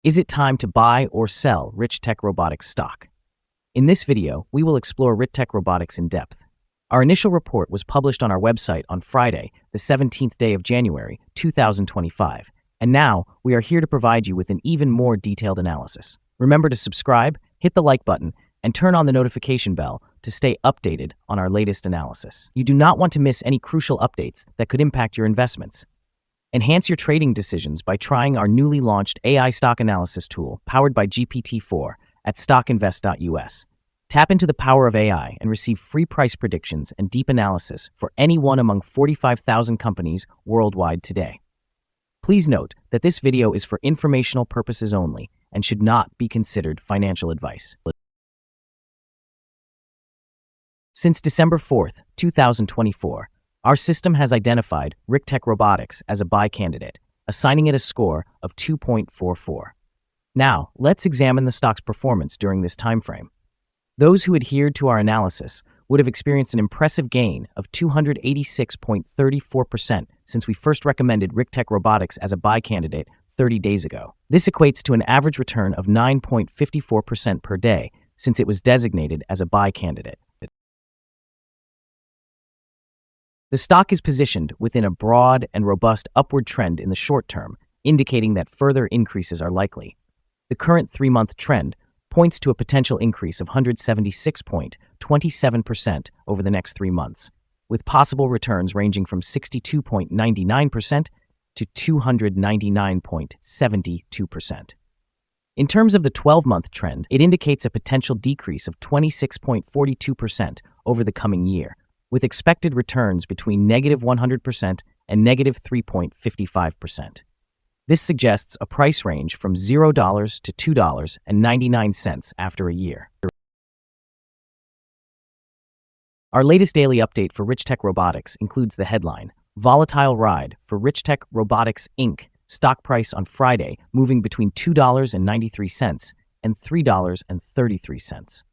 Is it time to buy or sell Richtech Robotics stock? In this video, we will explore Richtech Robotics in depth. Our initial report was published on our website on Friday, the 17th day of January, 2025, and now we are here to provide you with an even more detailed analysis. Remember to subscribe, hit the like button, and turn on the notification bell to stay updated on our latest analysis. You do not want to miss any crucial updates that could impact your investments. Enhance your trading decisions by trying our newly launched AI stock analysis tool powered by GPT-4 at StockInvest.us. Tap into the power of AI and receive free price predictions and deep analysis for any one among 45,000 companies worldwide today. Please note that this video is for informational purposes only and should not be considered financial advice. Since December 4th, 2024, our system has identified Richtech Robotics as a buy candidate, assigning it a score of 2.44. Now, let's examine the stock's performance during this time frame. Those who adhered to our analysis would have experienced an impressive gain of 286.34% since we first recommended Richtech Robotics as a buy candidate 30 days ago. This equates to an average return of 9.54% per day since it was designated as a buy candidate. The stock is positioned within a broad and robust upward trend in the short term, indicating that further increases are likely. The current 3-month trend points to a potential increase of 176.27% over the next 3 months, with possible returns ranging from 62.99% to 299.72%. In terms of the 12-month trend, it indicates a potential decrease of 26.42% over the coming year, with expected returns between -100% and -3.55%. This suggests a price range from $0 to $2.99 after a year. Our latest daily update for Richtech Robotics includes the headline, Volatile Ride for Richtech Robotics Inc. Stock price on Friday moving between $2.93 and $3.33.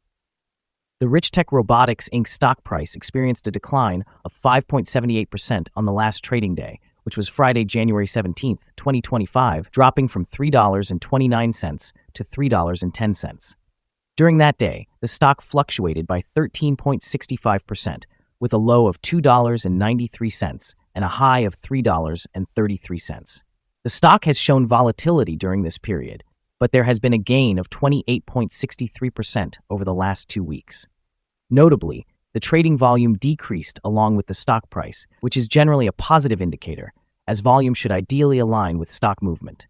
The Richtech Robotics Inc. stock price experienced a decline of 5.78% on the last trading day, which was Friday, January 17, 2025, dropping from $3.29 to $3.10. During that day, the stock fluctuated by 13.65%, with a low of $2.93 and a high of $3.33. The stock has shown volatility during this period, but there has been a gain of 28.63% over the last 2 weeks. Notably, the trading volume decreased along with the stock price, which is generally a positive indicator, as volume should ideally align with stock movement.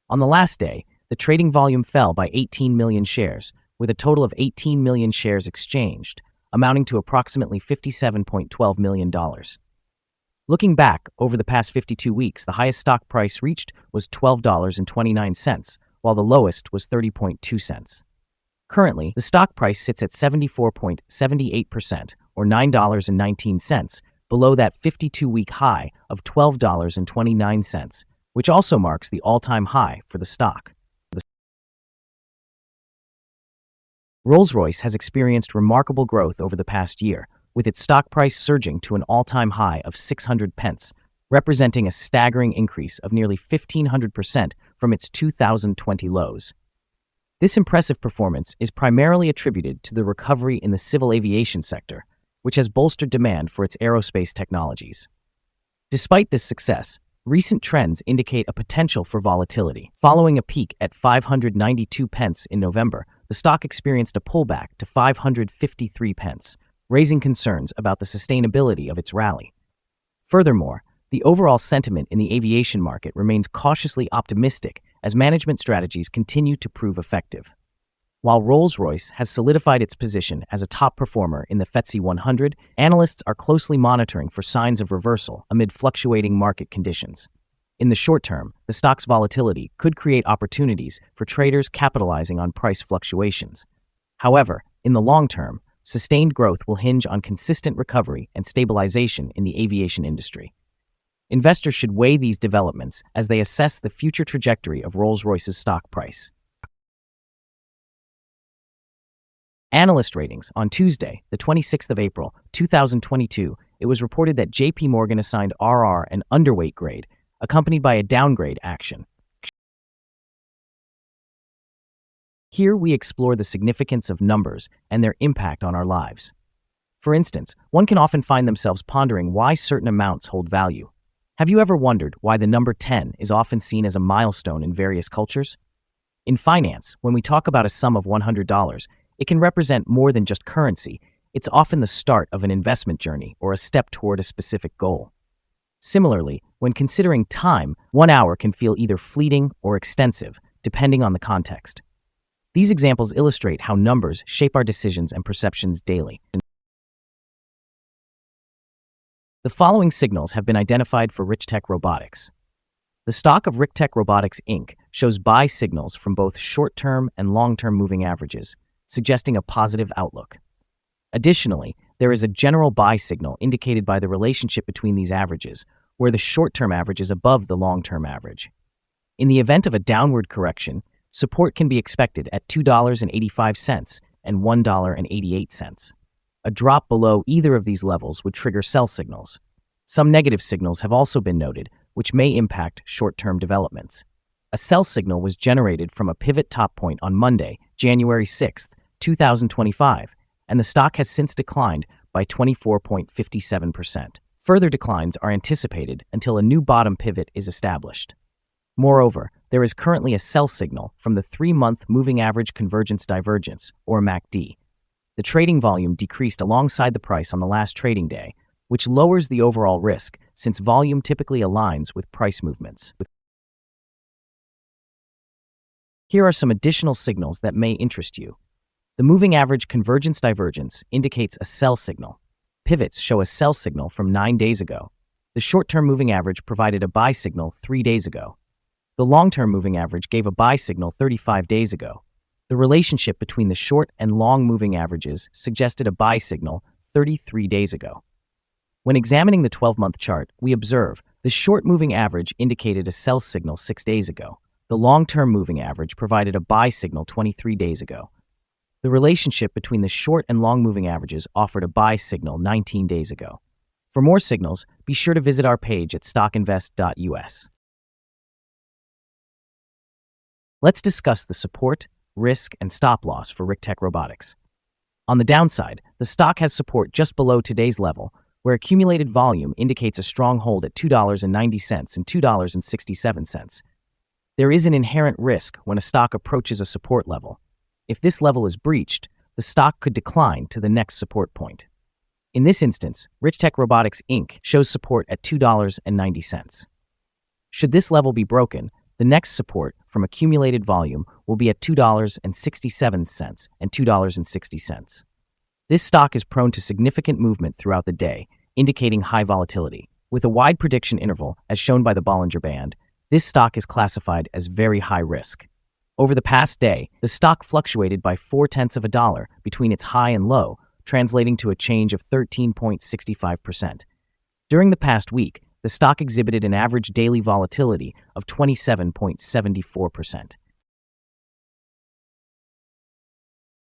On the last day, the trading volume fell by 18 million shares, with a total of 18 million shares exchanged, amounting to approximately $57.12 million. Looking back over the past 52 weeks, the highest stock price reached was $12.29, while the lowest was 30.2 cents. Currently, the stock price sits at 74.78%, or $9.19, below that 52-week high of $12.29, which also marks the all-time high for the stock. Rolls-Royce has experienced remarkable growth over the past year, with its stock price surging to an all-time high of 600 pence, representing a staggering increase of nearly 1,500% from its 2020 lows. This impressive performance is primarily attributed to the recovery in the civil aviation sector, which has bolstered demand for its aerospace technologies. Despite this success, recent trends indicate a potential for volatility. Following a peak at 592 pence in November, the stock experienced a pullback to 553 pence, raising concerns about the sustainability of its rally. Furthermore, the overall sentiment in the aviation market remains cautiously optimistic as management strategies continue to prove effective. While Rolls-Royce has solidified its position as a top performer in the FTSE 100, analysts are closely monitoring for signs of reversal amid fluctuating market conditions. In the short term, the stock's volatility could create opportunities for traders capitalizing on price fluctuations. However, in the long term, sustained growth will hinge on consistent recovery and stabilization in the aviation industry. Investors should weigh these developments as they assess the future trajectory of Rolls-Royce's stock price. Analyst Ratings on Tuesday, the 26th of April, 2022, it was reported that JP Morgan assigned RR an underweight grade, accompanied by a downgrade action. Here we explore the significance of numbers and their impact on our lives. For instance, one can often find themselves pondering why certain amounts hold value. Have you ever wondered why the number 10 is often seen as a milestone in various cultures? In finance, when we talk about a sum of $100, it can represent more than just currency. It's often the start of an investment journey or a step toward a specific goal. Similarly, when considering time, 1 hour can feel either fleeting or extensive, depending on the context. These examples illustrate how numbers shape our decisions and perceptions daily. The following signals have been identified for Richtech Robotics. The stock of Richtech Robotics Inc. shows buy signals from both short-term and long-term moving averages, suggesting a positive outlook. Additionally, there is a general buy signal indicated by the relationship between these averages, where the short-term average is above the long-term average. In the event of a downward correction, support can be expected at $2.85 and $1.88. A drop below either of these levels would trigger sell signals. Some negative signals have also been noted, which may impact short-term developments. A sell signal was generated from a pivot top point on Monday, January 6, 2025, and the stock has since declined by 24.57%. Further declines are anticipated until a new bottom pivot is established. Moreover, there is currently a sell signal from the 3-month Moving Average Convergence Divergence, or MACD. The trading volume decreased alongside the price on the last trading day, which lowers the overall risk since volume typically aligns with price movements. Here are some additional signals that may interest you. The Moving Average Convergence Divergence indicates a sell signal. Pivots show a sell signal from 9 days ago. The short-term moving average provided a buy signal 3 days ago. The long-term moving average gave a buy signal 35 days ago. The relationship between the short and long moving averages suggested a buy signal 33 days ago. When examining the 12-month chart, we observe the short moving average indicated a sell signal 6 days ago. The long-term moving average provided a buy signal 23 days ago. The relationship between the short and long moving averages offered a buy signal 19 days ago. For more signals, be sure to visit our page at StockInvest.us. Let's discuss the support, risk, and stop loss for Richtech Robotics. On the downside, the stock has support just below today's level, where accumulated volume indicates a strong hold at $2.90 and $2.67. There is an inherent risk when a stock approaches a support level. If this level is breached, the stock could decline to the next support point. In this instance, Richtech Robotics Inc. shows support at $2.90. Should this level be broken, the next support from accumulated volume will be at $2.67 and $2.60. This stock is prone to significant movement throughout the day, indicating high volatility. With a wide prediction interval, as shown by the Bollinger Band, this stock is classified as very high risk. Over the past day, the stock fluctuated by 0.4 between its high and low, translating to a change of 13.65%. During the past week, the stock exhibited an average daily volatility of 27.74%.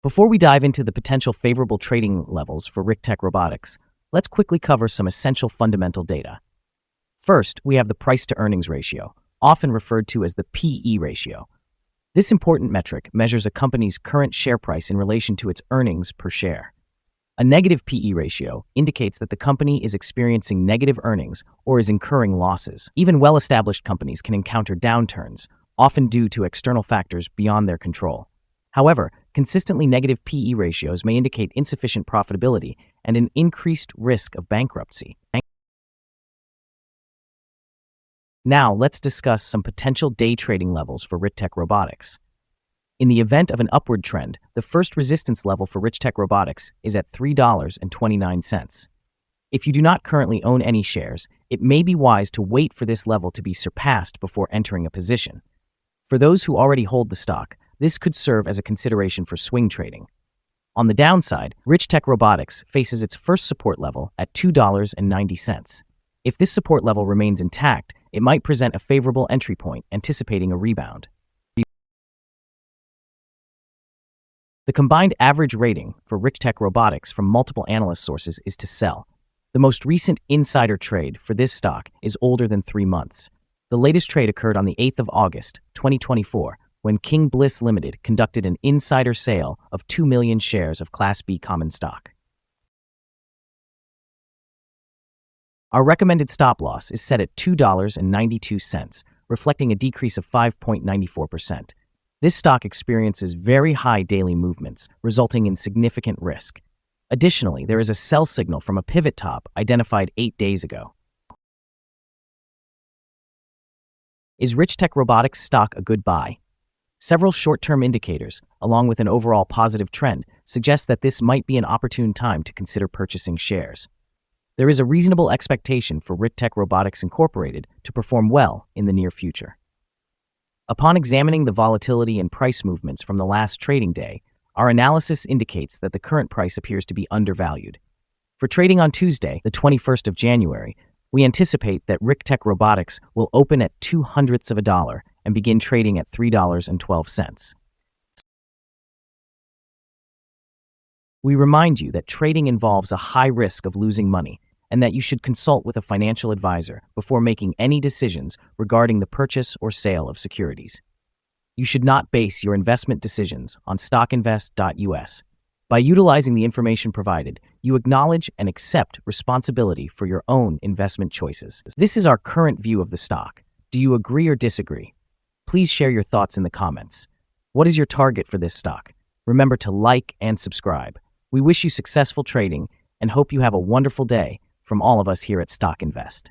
Before we dive into the potential favorable trading levels for Richtech Robotics, let's quickly cover some essential fundamental data. First, we have the price-to-earnings ratio, often referred to as the PE ratio. This important metric measures a company's current share price in relation to its earnings per share. A negative PE ratio indicates that the company is experiencing negative earnings or is incurring losses. Even well-established companies can encounter downturns, often due to external factors beyond their control. However, consistently negative PE ratios may indicate insufficient profitability and an increased risk of bankruptcy. Now, let's discuss some potential day trading levels for Richtech Robotics. In the event of an upward trend, the first resistance level for Richtech Robotics is at $3.29. If you do not currently own any shares, it may be wise to wait for this level to be surpassed before entering a position. For those who already hold the stock, this could serve as a consideration for swing trading. On the downside, Richtech Robotics faces its first support level at $2.90. If this support level remains intact, it might present a favorable entry point, anticipating a rebound. The combined average rating for Richtech Robotics from multiple analyst sources is to sell. The most recent insider trade for this stock is older than 3 months. The latest trade occurred on the 8th of August, 2024, when King Bliss Limited conducted an insider sale of 2 million shares of Class B common stock. Our recommended stop loss is set at $2.92, reflecting a decrease of 5.94%. This stock experiences very high daily movements, resulting in significant risk. Additionally, there is a sell signal from a pivot top identified 8 days ago. Is Richtech Robotics stock a good buy? Several short-term indicators, along with an overall positive trend, suggest that this might be an opportune time to consider purchasing shares. There is a reasonable expectation for Richtech Robotics Inc. to perform well in the near future. Upon examining the volatility and price movements from the last trading day, our analysis indicates that the current price appears to be undervalued. For trading on Tuesday, the 21st of January, we anticipate that Richtech Robotics will open at $0.0002 and begin trading at $3.12. We remind you that trading involves a high risk of losing money and that you should consult with a financial advisor before making any decisions regarding the purchase or sale of securities. You should not base your investment decisions on StockInvest.us. By utilizing the information provided, you acknowledge and accept responsibility for your own investment choices. This is our current view of the stock. Do you agree or disagree? Please share your thoughts in the comments. What is your target for this stock? Remember to like and subscribe. We wish you successful trading and hope you have a wonderful day from all of us here at Stock Invest.